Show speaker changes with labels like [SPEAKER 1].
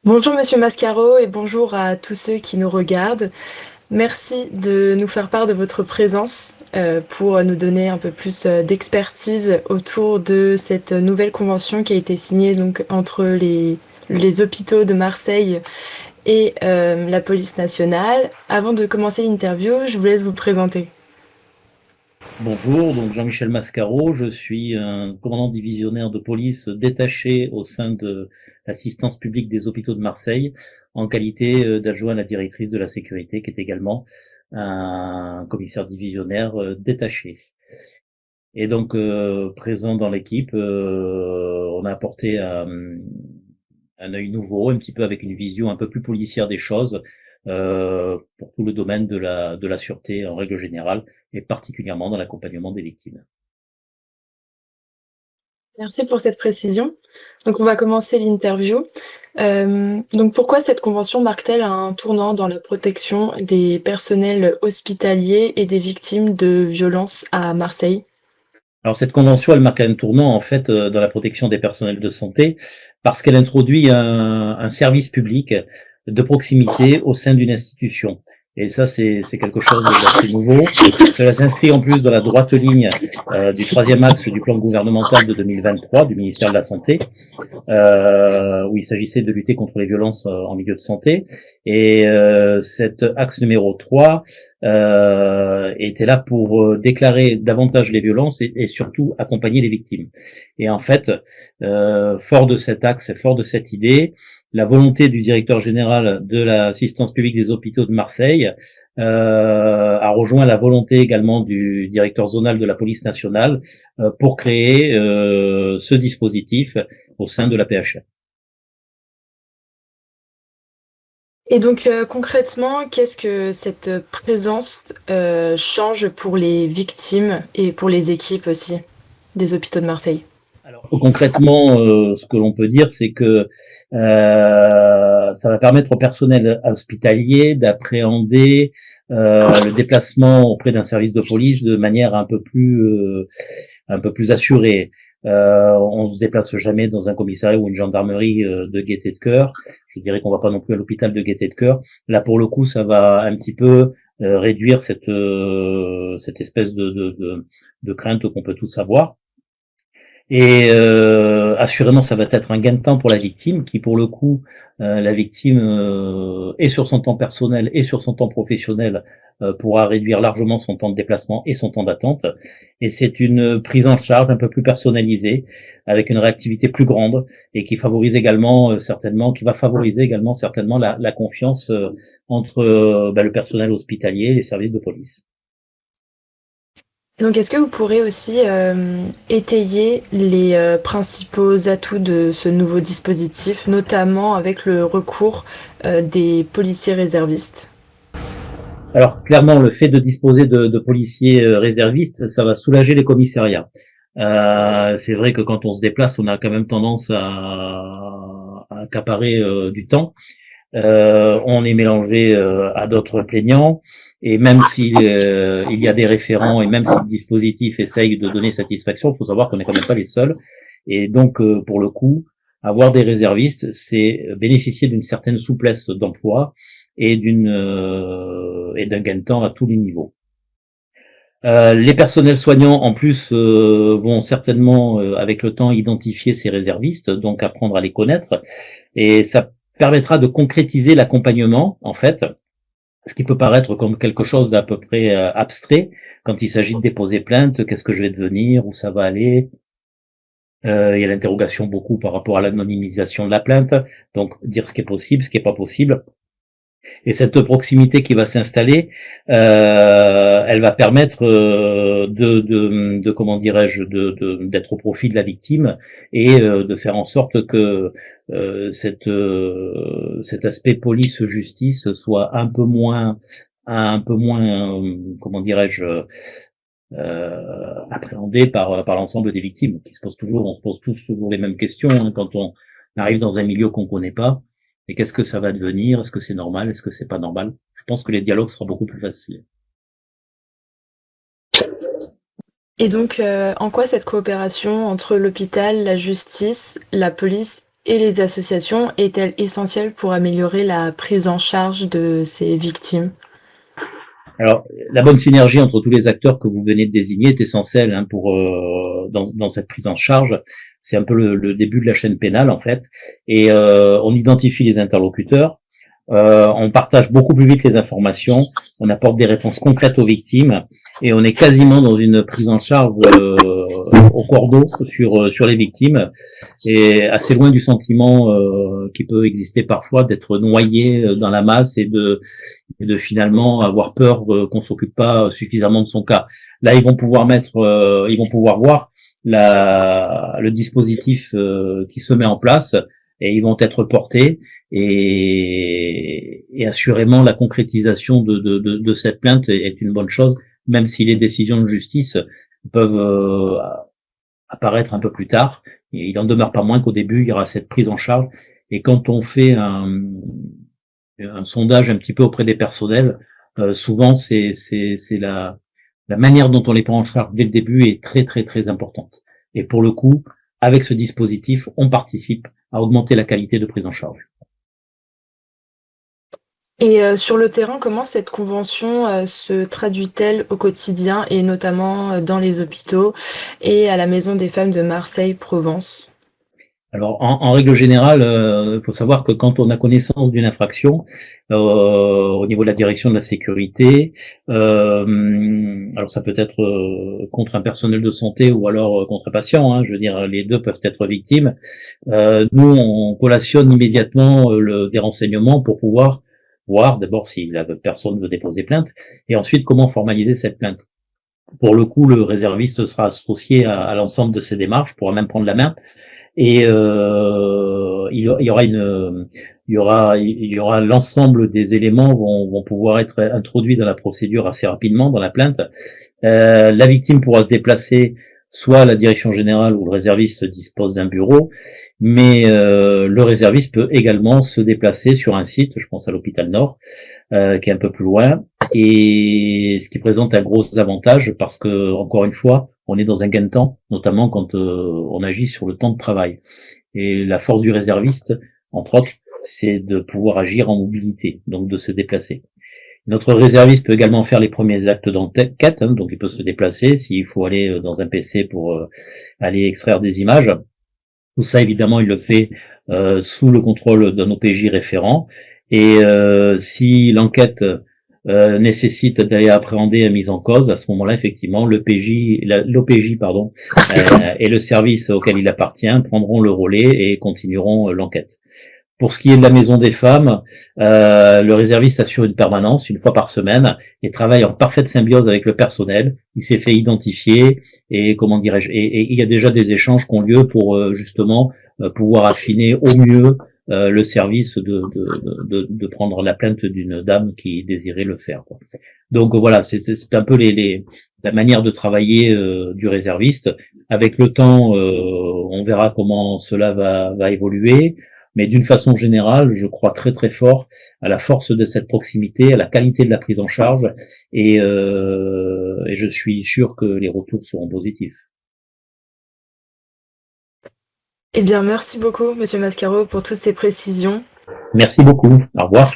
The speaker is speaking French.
[SPEAKER 1] Bonjour Monsieur Mascaro et bonjour à tous ceux qui nous regardent. Merci de nous faire part de votre présence pour nous donner un peu plus d'expertise autour de cette nouvelle convention qui a été signée donc entre les hôpitaux de Marseille et la police nationale. Avant de commencer l'interview, je vous laisse vous présenter.
[SPEAKER 2] Bonjour, donc Jean-Michel Mascaro, je suis un commandant divisionnaire de police détaché au sein de l'assistance publique des hôpitaux de Marseille en qualité d'adjoint à la directrice de la sécurité qui est également un commissaire divisionnaire détaché. Et donc présent dans l'équipe, on a apporté un œil nouveau, un petit peu avec une vision un peu plus policière des choses pour tout le domaine de la sûreté en règle générale et particulièrement dans l'accompagnement des victimes.
[SPEAKER 1] Merci pour cette précision. Donc on va commencer l'interview. Donc pourquoi cette convention marque-t-elle un tournant dans la protection des personnels hospitaliers et des victimes de violences à Marseille?
[SPEAKER 2] Alors cette convention, elle marque un tournant en fait dans la protection des personnels de santé parce qu'elle introduit un service public de proximité au sein d'une institution. Et ça, c'est quelque chose d'assez nouveau. Cela s'inscrit en plus dans la droite ligne du troisième axe du plan gouvernemental de 2023 du ministère de la Santé, où il s'agissait de lutter contre les violences en milieu de santé. Et cet axe numéro 3 était là pour déclarer davantage les violences et surtout accompagner les victimes. Et en fait, fort de cet axe, fort de cette idée, la volonté du directeur général de l'assistance publique des hôpitaux de Marseille a rejoint la volonté également du directeur zonal de la police nationale pour créer ce dispositif au sein de la PHR.
[SPEAKER 1] Et donc concrètement, qu'est-ce que cette présence change pour les victimes et pour les équipes aussi des hôpitaux de Marseille?
[SPEAKER 2] Alors concrètement, ce que l'on peut dire, c'est que ça va permettre au personnel hospitalier d'appréhender le déplacement auprès d'un service de police de manière un peu plus assurée. On se déplace jamais dans un commissariat ou une gendarmerie de gaieté de cœur. Je dirais qu'on va pas non plus à l'hôpital de gaieté de cœur. Là, pour le coup, ça va un petit peu réduire cette espèce de crainte qu'on peut tous avoir. Et assurément, ça va être un gain de temps pour la victime, qui pour le coup, la victime est sur son temps personnel et sur son temps professionnel pourra réduire largement son temps de déplacement et son temps d'attente. Et c'est une prise en charge un peu plus personnalisée, avec une réactivité plus grande et qui favorise également certainement, qui va favoriser également certainement la confiance entre le personnel hospitalier et les services de police.
[SPEAKER 1] Donc est-ce que vous pourrez aussi étayer les principaux atouts de ce nouveau dispositif, notamment avec le recours des policiers réservistes?
[SPEAKER 2] Alors clairement, le fait de disposer de policiers réservistes, ça va soulager les commissariats. C'est vrai que quand on se déplace, on a quand même tendance à accaparer du temps. On est mélangé à d'autres plaignants, et même s'il il y a des référents, et même si le dispositif essaye de donner satisfaction, il faut savoir qu'on n'est quand même pas les seuls. Et donc, pour le coup, avoir des réservistes, c'est bénéficier d'une certaine souplesse d'emploi et d'un gain de temps à tous les niveaux. Les personnels soignants, en plus, vont certainement, avec le temps, identifier ces réservistes, donc apprendre à les connaître, et ça permettra de concrétiser l'accompagnement, en fait, ce qui peut paraître comme quelque chose d'à peu près abstrait quand il s'agit de déposer plainte, qu'est-ce que je vais devenir, où ça va aller. Il y a l'interrogation beaucoup par rapport à l'anonymisation de la plainte, donc dire ce qui est possible, ce qui est pas possible. Et cette proximité qui va s'installer, elle va permettre de comment dirais-je, d'être au profit de la victime et de faire en sorte que cet aspect police-justice soit un peu moins, comment dirais-je, appréhendé par l'ensemble des victimes, qui se posent toujours, on se pose tous toujours les mêmes questions hein, quand on arrive dans un milieu qu'on connaît pas. Et qu'est-ce que ça va devenir? Est-ce que c'est normal? Est-ce que c'est pas normal? Je pense que les dialogues seront beaucoup plus faciles.
[SPEAKER 1] Et donc en quoi cette coopération entre l'hôpital, la justice, la police et les associations est-elle essentielle pour améliorer la prise en charge de ces victimes?
[SPEAKER 2] Alors, la bonne synergie entre tous les acteurs que vous venez de désigner est essentielle hein, pour dans cette prise en charge. C'est un peu le début de la chaîne pénale en fait, et on identifie les interlocuteurs. On partage beaucoup plus vite les informations, on apporte des réponses concrètes aux victimes et on est quasiment dans une prise en charge au cordeau sur les victimes et assez loin du sentiment qui peut exister parfois d'être noyé dans la masse et de finalement avoir peur qu'on s'occupe pas suffisamment de son cas. Là, ils vont pouvoir voir le dispositif qui se met en place et ils vont être portés et assurément la concrétisation de cette plainte est une bonne chose, même si les décisions de justice peuvent apparaître un peu plus tard. Et il en demeure pas moins qu'au début, il y aura cette prise en charge. Et quand on fait un sondage un petit peu auprès des personnels, souvent c'est la manière dont on les prend en charge dès le début est très très très importante. Et pour le coup, avec ce dispositif, on participe à augmenter la qualité de prise en charge.
[SPEAKER 1] Et sur le terrain, comment cette convention, se traduit-elle au quotidien et notamment, dans les hôpitaux et à la Maison des femmes de Marseille-Provence?
[SPEAKER 2] Alors, en règle générale, il faut savoir que quand on a connaissance d'une infraction, au niveau de la direction de la sécurité, alors ça peut être contre un personnel de santé ou alors contre un patient, hein, je veux dire, les deux peuvent être victimes. Nous, on collationne immédiatement des renseignements pour pouvoir voir d'abord si la personne veut déposer plainte et ensuite comment formaliser cette plainte. Pour le coup, le réserviste sera associé à l'ensemble de ces démarches, pourra même prendre la main. Et il y aura l'ensemble des éléments vont pouvoir être introduits dans la procédure assez rapidement dans la plainte. La victime pourra se déplacer soit à la direction générale où le réserviste dispose d'un bureau, mais le réserviste peut également se déplacer sur un site, je pense à l'hôpital Nord, qui est un peu plus loin, et ce qui présente un gros avantage parce que, encore une fois, on est dans un gain de temps, notamment quand on agit sur le temps de travail. Et la force du réserviste, entre autres, c'est de pouvoir agir en mobilité, donc de se déplacer. Notre réserviste peut également faire les premiers actes d'enquête, hein, donc il peut se déplacer s'il faut aller dans un PC pour aller extraire des images. Tout ça, évidemment, il le fait sous le contrôle d'un OPJ référent. Et si l'enquête nécessite d'aller appréhender la mise en cause, à ce moment-là, effectivement, l'OPJ et le service auquel il appartient prendront le relais et continueront l'enquête. Pour ce qui est de la maison des femmes, le réserviste assure une permanence une fois par semaine et travaille en parfaite symbiose avec le personnel. Il s'est fait identifier et comment dirais-je, et il y a déjà des échanges qui ont lieu pour justement pouvoir affiner au mieux le service de prendre la plainte d'une dame qui désirait le faire, quoi. Donc voilà, c'est un peu la manière de travailler du réserviste. Avec le temps, on verra comment cela va évoluer. Mais d'une façon générale, je crois très très fort à la force de cette proximité, à la qualité de la prise en charge, et je suis sûr que les retours seront positifs.
[SPEAKER 1] Eh bien, merci beaucoup, monsieur Mascaro, pour toutes ces précisions.
[SPEAKER 2] Merci beaucoup. Au revoir.